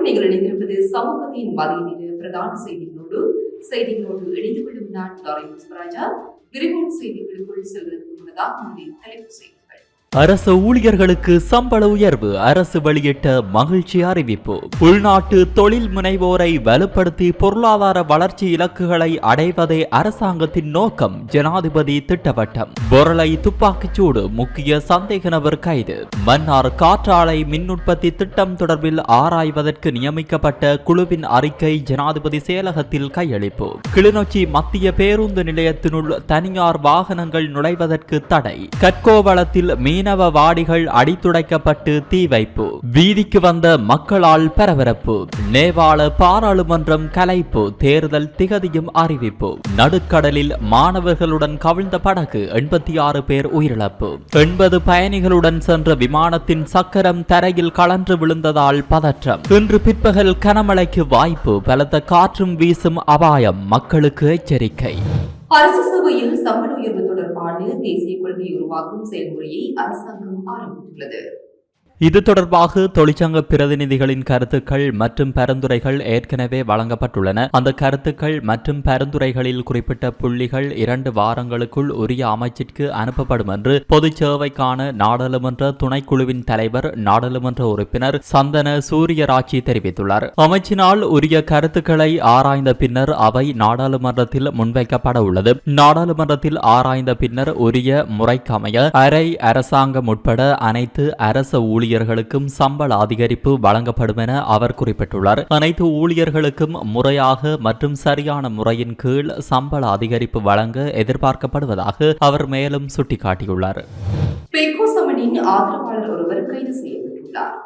வணக்கம். நீங்கள் இணைந்திருப்பது சமூகத்தின் மதிய நேர பிரதான செய்திகளோடு இணைந்து கொள்ளும் நான் புஷ்பராஜா. விரிவான செய்திகளுக்குள் செல்வதற்கு முன்னதாக முதலில் தலைப்புச் செய்திகள். அரசு ஊழியர்களுக்கு சம்பள உயர்வு, அரசு வெளியிட்ட மகிழ்ச்சி அறிவிப்பு. உள்நாட்டு தொழில் முனைவோரை வலுப்படுத்தி பொருளாதார வளர்ச்சி இலக்குகளை அடைவதே அரசாங்கத்தின் நோக்கம், ஜனாதிபதி திட்டவட்டம். பொருளை துப்பாக்கிச்சூடு, முக்கிய சந்தேக நபர் கைது. மன்னார் காற்றாலை மின் உற்பத்தி திட்டம் தொடர்பில் ஆராய்வதற்கு நியமிக்கப்பட்ட குழுவின் அறிக்கை ஜனாதிபதி செயலகத்தில் கையளிப்பு. கிளிநொச்சி மத்திய பேருந்து நிலையத்தினுள் தனியார் வாகனங்கள் நுழைவதற்கு தடை. கற்கோவளத்தில் மீனவ வாடிகள் அடித்துடைக்கப்பட்டு தீ வைப்பு. வீதிக்கு வந்த மக்களால் பரபரப்பு. நேபாள பாராளுமன்றம் கலைப்பு, தேர்தல் திகதியும் அறிவிப்பு. நடுக்கடலில் மாணவர்களுடன் கவிழ்ந்த படகு, 86 பேர் உயிரிழப்பு. 80 பயணிகளுடன் சென்ற விமானத்தின் சக்கரம் தரையில் கலன்று விழுந்ததால் பதற்றம். இன்று பிற்பகல் கனமழைக்கு வாய்ப்பு, பலத்த காற்றும் வீசும் அபாயம், மக்களுக்கு எச்சரிக்கை. அரசு சேவையில் சம்பள உயர்வு தொடர்பான தேசிய கொள்கை உருவாக்கும் செயல்முறையை அரசாங்கம் ஆரம்பித்துள்ளது. இது தொடர்பாக தொழிற்சங்க பிரதிநிதிகளின் கருத்துக்கள் மற்றும் பரிந்துரைகள் ஏற்கனவே வழங்கப்பட்டுள்ளன. அந்த கருத்துக்கள் மற்றும் பரிந்துரைகளில் குறிப்பிட்ட புள்ளிகள் 2 வாரங்களுக்குள் உரிய அமைச்சிற்கு அனுப்பப்படும் என்று பொதுச் சேவைக்கான நாடாளுமன்ற துணைக்குழுவின் தலைவர் நாடாளுமன்ற உறுப்பினர் சந்தன சூரியராட்சி தெரிவித்துள்ளார். அமைச்சினால் உரிய கருத்துக்களை ஆராய்ந்த பின்னர் அவை நாடாளுமன்றத்தில் முன்வைக்கப்பட உள்ளது. நாடாளுமன்றத்தில் ஆராய்ந்த பின்னர் உரிய முறைக்கமைய அரை அரசாங்கம் உட்பட அனைத்து அரச ஊழியர்களுக்கும் சம்பள அதிகரிப்பு வழங்கப்படும் என அவர் குறிப்பிட்டுள்ளார். அனைத்து ஊழியர்களுக்கும் முறையாக மற்றும் சரியான முறையின் கீழ் சம்பள அதிகரிப்பு வழங்க எதிர்பார்க்கப்படுவதாக அவர் மேலும் சுட்டிக்காட்டியுள்ளார். பெக்கோசமனின் ஆதரவாளர் ஒருவர் கைது செய்யப்பட்டுள்ளார்.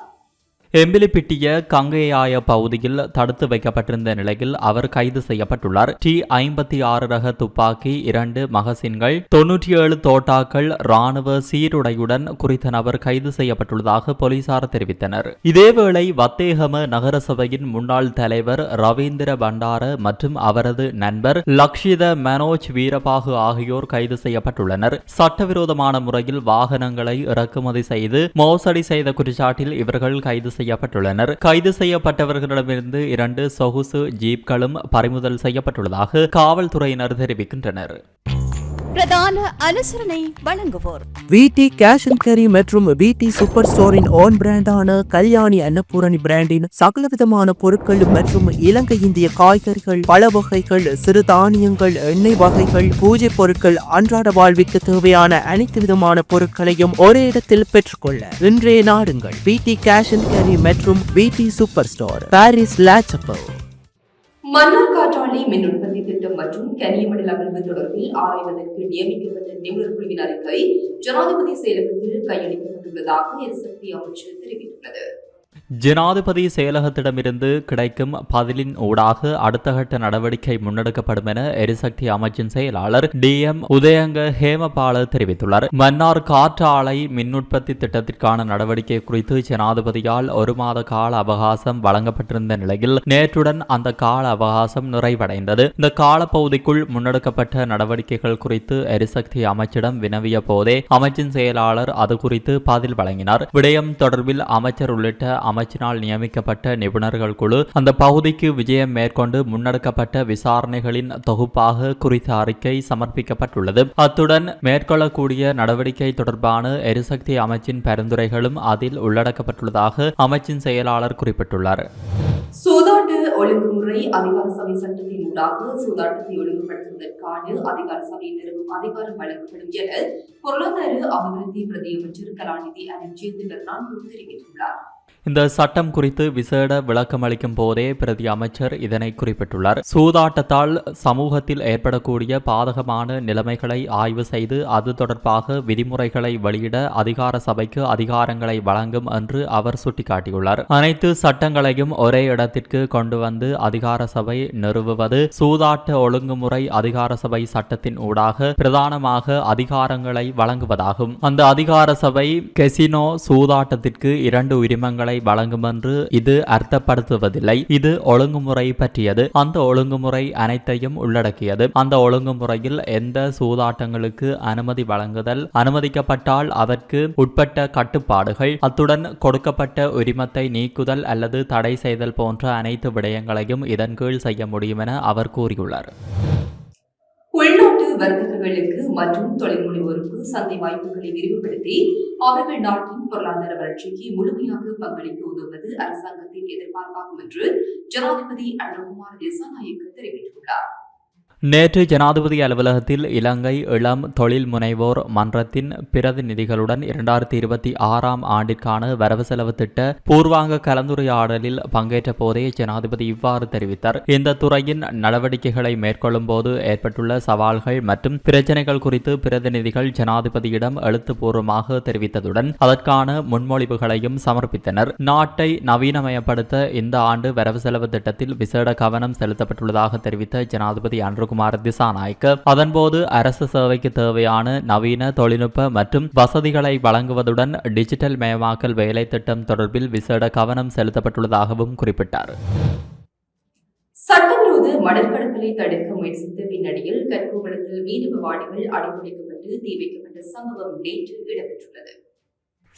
எம்பிலிப்பிட்டிய கங்கையாய பகுதியில் தடுத்து வைக்கப்பட்டிருந்த நிலையில் அவர் கைது செய்யப்பட்டுள்ளார். T56 ரக துப்பாக்கி, 2 மகசின்கள், 97 தோட்டாக்கள், ராணுவ சீருடையுடன் குறித்த நபர் கைது செய்யப்பட்டுள்ளதாக போலீசார் தெரிவித்தனர். இதேவேளை வத்தேகம நகரசபையின் முன்னாள் தலைவர் ரவீந்திர பண்டார மற்றும் அவரது நண்பர் லக்ஷித மனோஜ் வீரபாகு ஆகியோர் கைது செய்யப்பட்டுள்ளனர். சட்டவிரோதமான முறையில் வாகனங்களை இறக்குமதி செய்து மோசடி செய்த குற்றச்சாட்டில் இவர்கள் கைது செய்யப்பட்டுள்ளனர். கைது செய்யப்பட்டவர்களிடமிருந்து 2 சொகுசு ஜீப்களும் பறிமுதல் செய்யப்பட்டுள்ளதாக காவல்துறையினர் தெரிவிக்கின்றனர். பிரதான அனுசரணை வழங்குவோர் VT கேஷ் அண்ட் கேரி மற்றும் VT சூப்பர் ஸ்டோரின் ஓன் பிராண்டான கல்யாணி அன்னபூரணி பிராண்டின் சகலவிதமான பொருட்கள் மற்றும் இலங்கை இந்திய காய்கறிகள், பழ வகைகள், சிறு தானியங்கள், எண்ணெய் வகைகள், பூஜை பொருட்கள், அன்றாட வாழ்விற்கு தேவையான அனைத்து விதமான பொருட்களையும் ஒரே இடத்தில் பெற்றுக்கொள்ள இன்றைய நாடுங்கள். VT கேஷ் அண்ட் கேரி மற்றும் VT super store, Paris La Chapelle. Mannar காற்றாலை மின் உற்பத்தி திட்டம் மற்றும் கனியமடல் அகழ்வு தொடர்பில் ஆராய்வதற்கு நியமிக்கப்பட்ட நிபுணர் குழுவின் அறிக்கை ஜனாதிபதி செயலகத்தில் கையளிக்கப்பட்டுள்ளதாக எரிசக்தி அமைச்சர் தெரிவித்துள்ளது. ஜனாதிபதி செயலகத்திடமிருந்து கிடைக்கும் பதிலின் ஊடாக அடுத்த கட்ட நடவடிக்கை முன்னெடுக்கப்படும் என எரிசக்தி அமைச்சின் செயலாளர் DM உதயங்க ஹேமபால தெரிவித்துள்ளார். மன்னார் காற்றாலை மின் உற்பத்தி திட்டத்திற்கான நடவடிக்கை குறித்து ஜனாதிபதியால் 1 மாத கால அவகாசம் வழங்கப்பட்டிருந்த நிலையில் நேற்றுடன் அந்த கால அவகாசம் நிறைவடைந்தது. இந்த காலப்பகுதிக்குள் முன்னெடுக்கப்பட்ட நடவடிக்கைகள் குறித்து எரிசக்தி அமைச்சிடம் வினவிய போதே அமைச்சின் செயலாளர் அது குறித்து பதில் வழங்கினார். விடயம் தொடர்பில் அமைச்சர் உள்ளிட்ட அமைச்சினால் நியமிக்கப்பட்ட நிபுணர்கள் குழு அந்த பகுதிக்கு விஜயம் மேற்கொண்டு முன்னெடுக்கப்பட்ட விசாரணைகளின் தொகுப்பாக குறித்த அறிக்கை சமர்ப்பிக்கப்பட்டுள்ளது. அத்துடன் மேற்கொள்ளக்கூடிய நடவடிக்கை தொடர்பான எரிசக்தி அமைச்சின் பரிந்துரைகளும் அதில் உள்ளடக்கப்பட்டுள்ளதாக அமைச்சின் செயலாளர் குறிப்பிட்டுள்ளார். சூதாட்ட ஒழுங்குமுறை அதிகார சபை சட்டத்தின் ஊடாக சூதாட்டத்தை ஒழுங்குபடுத்துவதற்கான அதிகார சபை நிறுவும் அதிகாரம் வழங்கப்படும் என பொருளாதார அபிவிருத்தி பிரதி அமைச்சர் கலாநிதி அனர்ஜித் பெர்னாண்டோ தெரிவித்துள்ளார். இந்த சட்டம் குறித்து விசேட விளக்கம் அளிக்கும் போதே பிரதி அமைச்சர் இதனை குறிப்பிட்டுள்ளார். சூதாட்டத்தால் சமூகத்தில் ஏற்படக்கூடிய பாதகமான நிலைமைகளை ஆய்வு செய்து அது தொடர்பாக விதிமுறைகளை வெளியிட அதிகார சபைக்கு அதிகாரங்களை வழங்கும் என்று அவர் சுட்டிக்காட்டியுள்ளார். அனைத்து சட்டங்களையும் ஒரே இடத்திற்கு கொண்டு வந்து அதிகார சபை நிறுவுவது சூதாட்ட ஒழுங்குமுறை அதிகார சபை சட்டத்தின் ஊடாக பிரதானமாக அதிகாரங்களை வழங்குவதாகும். அந்த அதிகார சபை கெசினோ சூதாட்டத்திற்கு 2 உரிமங்களை சலுகைகளை வழங்கும் என்று இது அர்த்தப்படுத்துவதில்லை. இது ஒழுங்குமுறை பற்றியது. அந்த ஒழுங்குமுறை அனைத்தையும் உள்ளடக்கியது. அந்த ஒழுங்குமுறையில் எந்த சூதாட்டங்களுக்கு அனுமதி வழங்குதல், அனுமதிக்கப்பட்டால் அதற்கு உட்பட்ட கட்டுப்பாடுகள், அத்துடன் கொடுக்கப்பட்ட உரிமத்தை நீக்குதல் அல்லது தடை செய்தல் போன்ற அனைத்து விடயங்களையும் இதன் கீழ் செய்ய முடியும் என அவர் கூறியுள்ளார். உள்நாட்டு வர்த்தகர்களுக்கு மற்றும் தொழில் முனைவோருக்கு சந்தை வாய்ப்புகளை விரிவுபடுத்தி அவர்கள் நாட்டின் பொருளாதார வளர்ச்சிக்கு முழுமையாக பங்களிக்க உதவுவது அரசாங்கத்தின் எதிர்பார்ப்பாகும் என்று ஜனாதிபதி அனுகுமார் திசாநாயக்க தெரிவித்துள்ளார். நேற்று ஜனாதிபதி அலுவலகத்தில் இலங்கை இளம் தொழில் முனைவோர் மன்றத்தின் பிரதிநிதிகளுடன் 2026 ஆண்டிற்கான வரவு செலவு திட்ட பூர்வாங்க கலந்துரையாடலில் பங்கேற்ற போதே ஜனாதிபதி இவ்வாறு தெரிவித்தார். இந்த துறையின் நடவடிக்கைகளை மேற்கொள்ளும் போது ஏற்பட்டுள்ள சவால்கள் மற்றும் பிரச்சினைகள் குறித்து பிரதிநிதிகள் ஜனாதிபதியிடம் எழுத்துப்பூர்வமாக தெரிவித்ததுடன் அதற்கான முன்மொழிவுகளையும் சமர்ப்பித்தனர். நாட்டை நவீனமயப்படுத்த இந்த ஆண்டு வரவு செலவு திட்டத்தில் விசேட கவனம் செலுத்தப்பட்டுள்ளதாக தெரிவித்த ஜனாதிபதி அனுகுமார் திசாநாயக்க அதன்போது அரசு சேவைக்கு தேவையான நவீன தொழில்நுட்ப மற்றும் வசதிகளை வழங்குவதுடன் டிஜிட்டல் மயமாக்கல் வேலை திட்டம் தொடர்பில் விசேட கவனம் செலுத்தப்பட்டுள்ளதாகவும் குறிப்பிட்டார். சட்டவிரோத மணல் கடத்தலை தடுக்க முயற்சித்த பின்னணியில் கற்கோவளத்தில் மீனவ வாடிகள் அடைமுடிக்கப்பட்டு தீ வைக்கப்பட்ட சம்பவம் நேற்று இடம்பெற்றுள்ளது.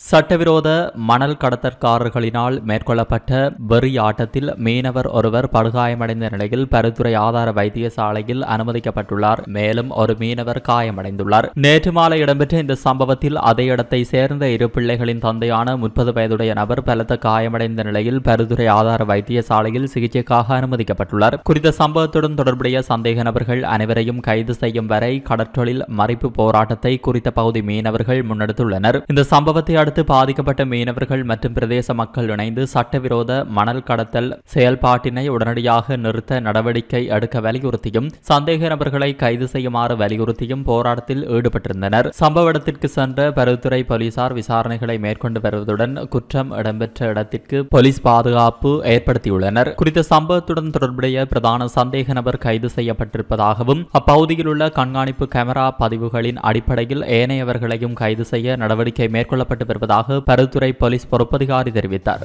சட்டவிரோத மணல் கடத்தற்காரர்களினால் மேற்கொள்ளப்பட்ட வெறி ஆட்டத்தில் மீனவர் ஒருவர் படுகாயமடைந்த நிலையில் பருத்துறை ஆதார வைத்தியசாலையில் அனுமதிக்கப்பட்டுள்ளார். மேலும் ஒரு மீனவர் காயமடைந்துள்ளார். நேற்று மாலை இடம்பெற்ற இந்த சம்பவத்தில் அதே இடத்தை சேர்ந்த இரு பிள்ளைகளின் தந்தையான 30 வயதுடைய நபர் பலத்த காயமடைந்த நிலையில் பருத்துறை ஆதார வைத்தியசாலையில் சிகிச்சைக்காக அனுமதிக்கப்பட்டுள்ளார். குறித்த சம்பவத்துடன் தொடர்புடைய சந்தேக நபர்கள் அனைவரையும் கைது செய்யும் வரை கடற்றொழில் மறிப்பு போராட்டத்தை குறித்த பகுதி மீனவர்கள் முன்னெடுத்துள்ளனர். இந்த சம்பவத்தை அடுத்து பாதிக்கப்பட்ட மீனவர்கள் மற்றும் பிரதேச மக்கள் இணைந்து சட்டவிரோத மணல் கடத்தல் செயல்பாட்டினை உடனடியாக நிறுத்த நடவடிக்கை எடுக்க வலியுறுத்தியும் சந்தேக நபர்களை கைது செய்யுமாறு வலியுறுத்தியும் போராட்டத்தில் ஈடுபட்டிருந்தனர். சம்பவ இடத்திற்கு சென்ற பருத்துறை போலீசார் விசாரணைகளை மேற்கொண்டு வருவதுடன் குற்றம் இடம்பெற்ற இடத்திற்கு போலீஸ் பாதுகாப்பு ஏற்படுத்தியுள்ளனர். குறித்த சம்பவத்துடன் தொடர்புடைய பிரதான சந்தேக நபர் கைது செய்யப்பட்டிருப்பதாகவும் அப்பகுதியில் உள்ள கண்காணிப்பு கேமரா பதிவுகளின் அடிப்படையில் ஏனையவர்களையும் கைது செய்ய நடவடிக்கை மேற்கொள்ளப்பட்டு வருவதாக பருத்துறை போலீஸ் பொறுப்பதிகாரி தெரிவித்தார்.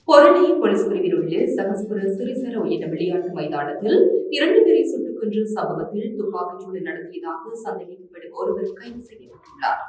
பொருளை போலீஸ் பிரிவில் உள்ள சகஸ்புர சிறிசர உயர்ந்த விளையாட்டு மைதானத்தில் 2 பேரை சுட்டுக் கொன்ற சம்பவத்தில் துப்பாக்கிச்சூடு நடத்தியதாக சந்தேகிக்கப்படும் ஒருவர் கைது செய்யப்பட்டுள்ளார்.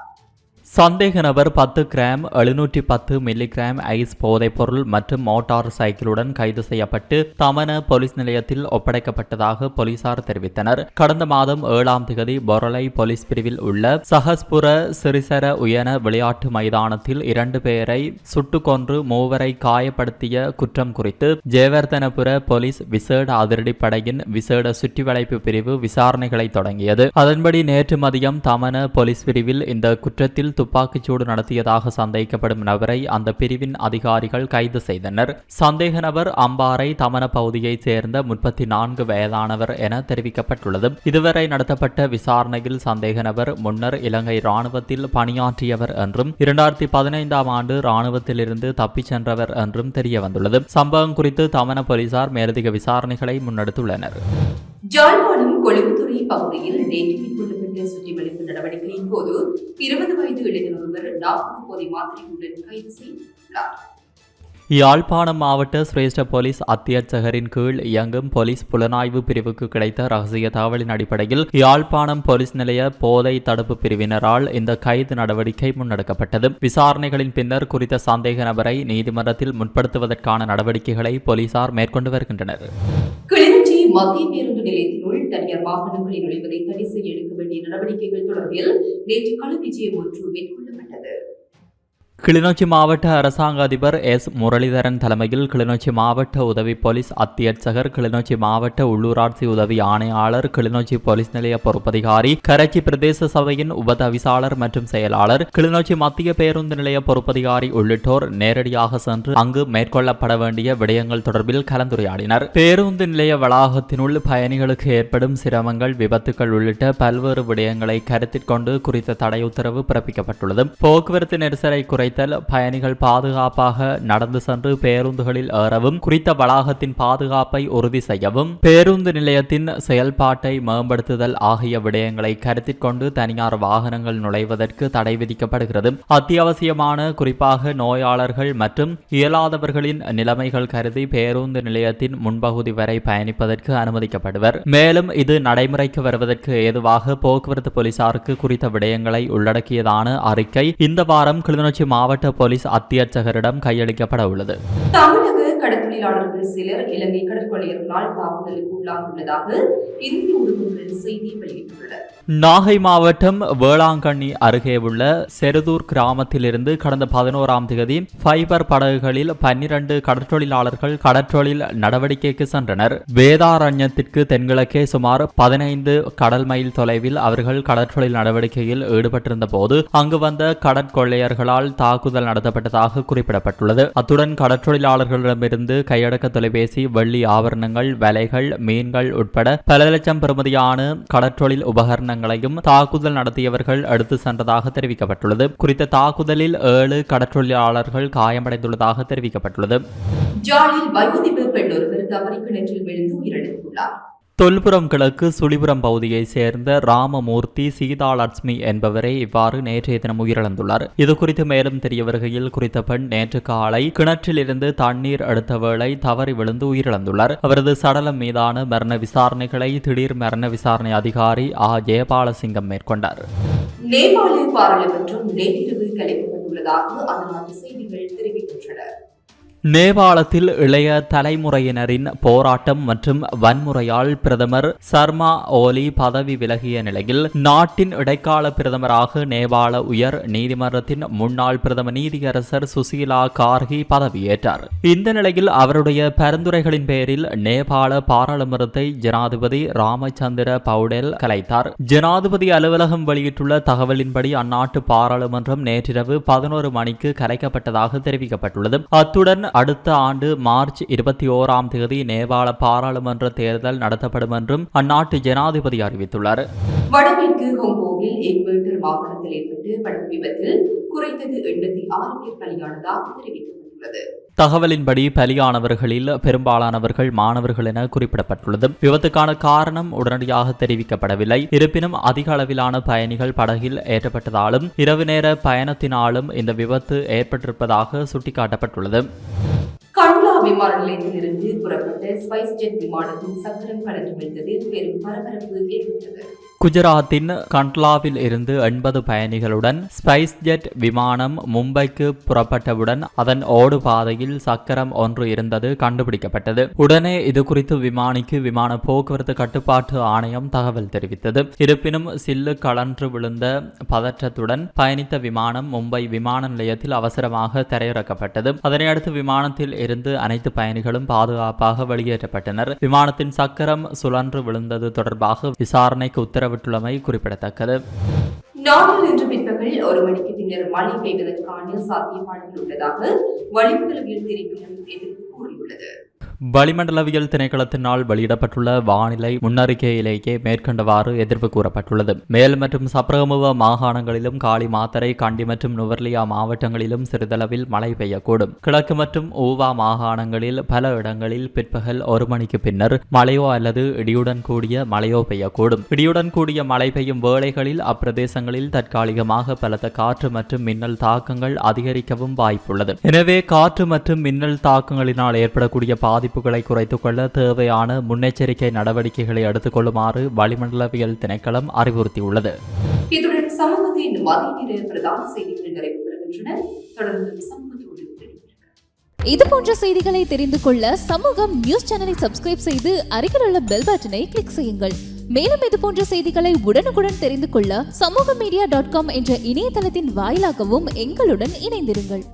சந்தேக நபர் 10 கிராம் 710 மில்லிகிராம் ஐஸ் போதைப் பொருள் மற்றும் மோட்டார் சைக்கிளுடன் கைது செய்யப்பட்டு தமன போலீஸ் நிலையத்தில் ஒப்படைக்கப்பட்டதாக போலீசார் தெரிவித்தனர். கடந்த மாதம் 7ஆம் தேதி பொரலை போலீஸ் பிரிவில் உள்ள சஹஸ்புர சிறிசர உயன விளையாட்டு மைதானத்தில் 2 பேரை சுட்டுக் கொன்று 3 வரை காயப்படுத்திய குற்றம் குறித்து ஜெயவர்தனபுர போலீஸ் விசேட அதிரடிப்படையின் விசேட சுற்றிவளைப்பு பிரிவு விசாரணைகளை தொடங்கியது. அதன்படி நேற்று மதியம் தமன போலீஸ் பிரிவில் இந்த குற்றத்தில் துப்பாக்கிச்சூடு நடத்தியதாக சந்தேகிக்கப்படும் நபரை அந்த பிரிவின் அதிகாரிகள் கைது செய்தனர். சந்தேக நபர் அம்பாறை தமன பகுதியைச் சேர்ந்த 34 வயதானவர் என தெரிவிக்கப்பட்டுள்ளது. இதுவரை நடத்தப்பட்ட விசாரணையில் சந்தேக நபர் முன்னர் இலங்கை இராணுவத்தில் பணியாற்றியவர் என்றும் 2015ஆம் ஆண்டு இராணுவத்திலிருந்து தப்பிச் சென்றவர் என்றும் தெரிய வந்துள்ளது. சம்பவம் குறித்து தமன போலீசார் மேலதிக விசாரணைகளை முன்னெடுத்துள்ளனர். ஜாழ்ப்பாணம் கொழும்புத்துறை பகுதியில் நேற்று மேற்கொள்ளப்பட்ட சுற்றிவளைப்பு நடவடிக்கையின் போது 20 வயது இளைஞர் ஒருவர் 40 போதை மாத்திரையுடன் கைது செய்யப்பட்டுள்ளார். யாழ்ப்பாணம் மாவட்ட சிரேஷ்ட போலீஸ் அத்தியட்சகரின் கீழ் இயங்கும் போலீஸ் புலனாய்வு பிரிவுக்கு கிடைத்த ரகசிய தகவலின் அடிப்படையில் யாழ்ப்பாணம் போலீஸ் நிலைய போதை தடுப்பு பிரிவினரால் இந்த கைது நடவடிக்கை முன்னெடுக்கப்பட்டது. விசாரணைகளின் பின்னர் குறித்த சந்தேக நபரை நீதிமன்றத்தில் முற்படுத்துவதற்கான நடவடிக்கைகளை போலீசார் மேற்கொண்டு வருகின்றனர். கிளிநொச்சி மத்திய பேருந்து நிலையத்தினுள் தனியார் வாகனங்களில் நுழைவதை தடை செய்ய எடுக்க வேண்டிய நடவடிக்கைகள் தொடர்பில் நேற்று கள விஜயம் ஒன்று மேற்கொள்ளப்பட்டது. கிளிநொச்சி மாவட்ட அரசாங்க அதிபர் எஸ் முரளிதரன் தலைமையில் கிளிநொச்சி மாவட்ட உதவி போலீஸ் அத்தியட்சகர், கிளிநொச்சி மாவட்ட உள்ளூராட்சி உதவி ஆணையாளர், கிளிநொச்சி போலீஸ் நிலைய பொறுப்பதிகாரி, கரைச்சி பிரதேச சபையின் உபதவிசாளர் மற்றும் செயலாளர், கிளிநொச்சி மத்திய பேருந்து நிலைய பொறுப்பதிகாரி உள்ளிட்டோர் நேரடியாக சென்று அங்கு மேற்கொள்ளப்பட வேண்டிய விடயங்கள் தொடர்பில் கலந்துரையாடினர். பேருந்து நிலைய வளாகத்தினுள் பயணிகளுக்கு ஏற்படும் சிரமங்கள், விபத்துக்கள் உள்ளிட்ட பல்வேறு விடயங்களை கருத்தில் கொண்டு குறித்த தடை உத்தரவு பிறப்பிக்கப்பட்டுள்ளது. போக்குவரத்து நெரிசலை குறைக்க வைத்தல், பயணிகள் பாதுகாப்பாக நடந்து சென்று பேருந்துகளில் ஏறவும், குறித்த வளாகத்தின் பாதுகாப்பை உறுதி செய்யவும், பேருந்து நிலையத்தின் செயல்பாட்டை மேம்படுத்துதல் ஆகிய விடயங்களை கருத்தில் கொண்டு தனியார் வாகனங்கள் நுழைவதற்கு தடை விதிக்கப்படுகிறது. அத்தியாவசியமான, குறிப்பாக நோயாளர்கள் மற்றும் இயலாதவர்களின் நிலைமைகள் கருதி பேருந்து நிலையத்தின் முன்பகுதி வரை பயணிப்பதற்கு அனுமதிக்கப்படுவர். மேலும் இது நடைமுறைக்கு வருவதற்கு ஏதுவாக போக்குவரத்து போலீசாருக்கு குறித்த விடயங்களை உள்ளடக்கியதான அறிக்கை இந்த வாரம் கிளிநொச்சி மாவட்ட போலீஸ் அத்தியட்சகரிடம் கையளிக்கப்பட உள்ளது. தமிழக கடற்தொழிலாளர்கள் சிலர் இலங்கை கடற்கொள்ளையர்களால் தாக்குதலுக்கு உள்ளாகியுள்ளதாக இந்திய ஊடகங்கள் செய்தி வெளியிட்டுள்ளனர். நாகை மாவட்டம் வேளாங்கண்ணி அருகே உள்ள செருதூர் கிராமத்திலிருந்து கடந்த 11ஆம் தேதி ஃபைபர் படகுகளில் 12 கடற்தொழிலாளர்கள் கடற்றொழில் நடவடிக்கைக்கு சென்றனர். வேதாரண்யத்திற்கு தென்கிழக்கே சுமார் 15 கடல் மைல் தொலைவில் அவர்கள் கடற்றொழில் நடவடிக்கையில் ஈடுபட்டிருந்த போது அங்கு வந்த கடற்கொள்ளையர்களால் தாக்குதல் நடத்தப்பட்டதாக குறிப்பிடப்பட்டுள்ளது. அத்துடன் கடற்றொழிலாளர்களிடமிருந்து கையடக்க தொலைபேசி, வெள்ளி ஆபரணங்கள், வலைகள், மீன்கள் உட்பட பல லட்சம் பெறுமதியான கடற்றொழில் உபகரணங்களையும் தாக்குதல் நடத்தியவர்கள் எடுத்து சென்றதாக தெரிவிக்கப்பட்டுள்ளது. குறித்த தாக்குதலில் 7 கடற்றொழிலாளர்கள் காயமடைந்துள்ளதாக தெரிவிக்கப்பட்டுள்ளது. ஜாலில் வயோதிப பெண் ஒருவர் தவறி கிணற்றில் விழுந்து உயிரிழந்துள்ளார். தொல்புரம் கிழக்கு சுழிபுரம் பகுதியைச் சேர்ந்த ராமமூர்த்தி சீதாலட்சுமி என்பவரை இவ்வாறு நேற்றைய தினம் உயிரிழந்துள்ளார். இதுகுறித்து மேலும் தெரிய வருகையில் குறித்த பெண் நேற்று காலை கிணற்றில் இருந்து தண்ணீர் எடுத்த வேளை தவறி விழுந்து உயிரிழந்துள்ளார். அவரது சடலம் மீதான மரண விசாரணைகளை திடீர் மரண விசாரணை அதிகாரி ஜெயபாலசிங்கம் மேற்கொண்டார். நேபாள பாராளுமன்றம் நேற்றிரவு கலைக்கப்பட்டுள்ளதாக அந்த நாட்டு செய்திகள் தெரிவிக்கின்றன. நேபாளத்தில் இளைய தலைமுறையினரின் போராட்டம் மற்றும் வன்முறையால் பிரதமர் சர்மா ஓலி பதவி விலகிய நிலையில் நாட்டின் இடைக்கால பிரதமராக நேபாள உயர் நீதிமன்றத்தின் முன்னாள் பிரதம நீதியரசர் சுசீலா கார்கி பதவியேற்றார். இந்த நிலையில் அவருடைய பரிந்துரைகளின் பேரில் நேபாள பாராளுமன்றத்தை ஜனாதிபதி ராமச்சந்திர பவுடேல் கலைத்தார். ஜனாதிபதி அலுவலகம் வெளியிட்டுள்ள தகவலின்படி அந்நாட்டு பாராளுமன்றம் நேற்றிரவு 11 மணிக்கு கலைக்கப்பட்டதாக தெரிவிக்கப்பட்டுள்ளது. அத்துடன் அடுத்த ஆண்டு மார்ச் 21ஆம் தேதி நேபாள பாராளுமன்ற தேர்தல் நடத்தப்படும் என்றும் அந்நாட்டு ஜனாதிபதி அறிவித்துள்ளார். வடமேற்கு ஹாங்காங்கில் எக்வேட்டர் மாகாணத்தில் ஏற்பட்டு படகு விபத்தில் குறைந்தது 86 பேர் பலியானதாக தெரிவிக்கப்பட்டுள்ளது. தகவலின்படி பலியானவர்களில் பெரும்பாலானவர்கள் மாணவர்கள் என குறிப்பிடப்பட்டுள்ளது. விபத்துக்கான காரணம் உடனடியாக தெரிவிக்கப்படவில்லை. இருப்பினும் அதிக அளவிலான பயணிகள் படகில் ஏற்றப்பட்டதாலும் இரவு நேர பயணத்தினாலும் இந்த விபத்து ஏற்பட்டிருப்பதாக சுட்டிக்காட்டப்பட்டுள்ளது. கண்ட்லா விமான நிலையத்திலிருந்து புறப்பட்ட ஸ்பைஸ் ஜெட் விமானத்தின் சக்கரம் கலந்து விழுந்ததில் பெரும் பரபரப்பு ஏற்பட்டது. குஜராத்தின் கண்ட்லாவில் இருந்து 80 பயணிகளுடன் ஸ்பைஸ் ஜெட் விமானம் மும்பைக்கு புறப்பட்டவுடன் அதன் ஓடு பாதையில் சக்கரம் ஒன்று இருந்தது கண்டுபிடிக்கப்பட்டது. உடனே இது குறித்து விமானிக்கு விமான போக்குவரத்து கட்டுப்பாட்டு ஆணையம் தகவல் தெரிவித்தது. இருப்பினும் சில்லு கலன்று விழுந்த பதற்றத்துடன் பயணித்த விமானம் மும்பை விமான நிலையத்தில் அவசரமாக தரையிறக்கப்பட்டது. அதனையடுத்து விமானத்தில் இருந்து அனைத்து பயணிகளும் பாதுகாப்பாக வெளியேற்றப்பட்டனர். விமானத்தின் சக்கரம் சுழன்று விழுந்தது தொடர்பாக விசாரணைக்கு உத்தரவிட்டுள்ளமை குறிப்பிடத்தக்கது. நாட்டில் இன்று பிற்பகல் 1 மணிக்கு பின்னர் மழை பெய்வதற்கான சாத்தியப்பாடுகள் உள்ளதாக வளிமண்டலவியல் திணைக்களம் எதிர்ப்பு கூறியுள்ளது. வளிமண்டலவியல் திணைக்களத்தினால் வெளியிடப்பட்டுள்ள வானிலை முன்னறிக்கையிலேயே மேற்கண்டவாறு எதிர்ப்பு கூறப்பட்டுள்ளது. மேல் மற்றும் சப்ரகமுவ மாகாணங்களிலும் காலி மாத்தரை, கண்டி மற்றும் நுவர்லியா மாவட்டங்களிலும் சிறிதளவில் மழை பெய்யக்கூடும். கிழக்கு மற்றும் ஊவா மாகாணங்களில் பல இடங்களில் பிற்பகல் 1 மணிக்கு பின்னர் மழையோ அல்லது இடியுடன் கூடிய மழையோ பெய்யக்கூடும். இடியுடன் கூடிய மழை பெய்யும் வேளைகளில் அப்பிரதேசங்களில் தற்காலிகமாக பலத்த காற்று மற்றும் மின்னல் தாக்கங்கள் அதிகரிக்கவும் வாய்ப்புள்ளது. எனவே காற்று மற்றும் மின்னல் தாக்கங்களினால் ஏற்படக்கூடிய பாதிப்புகளை குறைத்துக் கொள்ள தேவையான முன்னெச்சரிக்கை நடவடிக்கைகளை எடுத்துக் கொள்ளுமாறு வளிமண்டலவியல் திணைக்களம் அறிவுறுத்தியுள்ளது. இத்துடன் சமூகத்தின் மதிய நேர பிரதான செய்திகள் நிறைவு பெறுகின்றன. தொடர்ந்து சமூகத்தோடு இது போன்ற செய்திகளை தெரிந்து கொள்ள சமூகம் நியூஸ் சேனலை சப்ஸ்கிரைப் செய்து அருகில் உள்ள பெல் பட்டனை கிளிக் செய்யுங்கள். மேலும் இது போன்ற செய்திகளை உடனுக்குடன் தெரிந்து கொள்ள சமூகமீடியா.com என்ற இணையதளத்தின் வாயிலாகவும் எங்களுடன் இணைந்திருங்கள்.